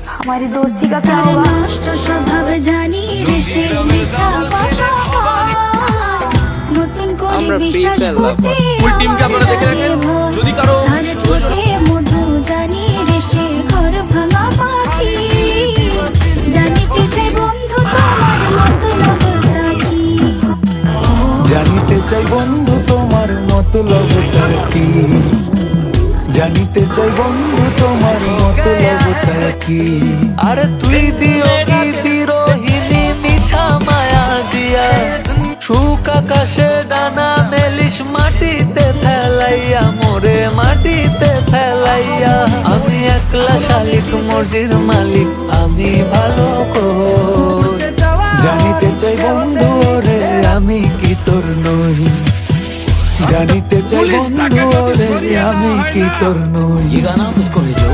हमारी दोस्ती का क्या होगा? नष्ट स्वभाव জানি রে সে মিছা কথা নতুন করে বিশ্বাস করতে ফুল টিমকে আপনারা দেখে রাখেন। যদি কারো তারে ঠোঁটে মধু জানি রে সে ঘর ভাঙা পাখি জানিতে চাই বন্ধু তোমার মতলবটা কি জানিতে চাই বন্ধু তোমার মতলবটা কি জানিতে চাই বন্ধু তোমার মতলবটা কি আরে তুই দিও কি বিরোহিনী মিছা মায়া দিয়া সুখ আকাশে ডানা মেলিস মাটিতে ফেলাইয়া মোরে মাটিতে ফেলাইয়া আমি একলা শালিক মর্জির মালিক আমি ভালো কই জানিতে চাই বন্ধু রে আমি কি তোর নই জানিতে চাই বন্ধু রে আমি কি তোর নই ये गाना उसको भेजो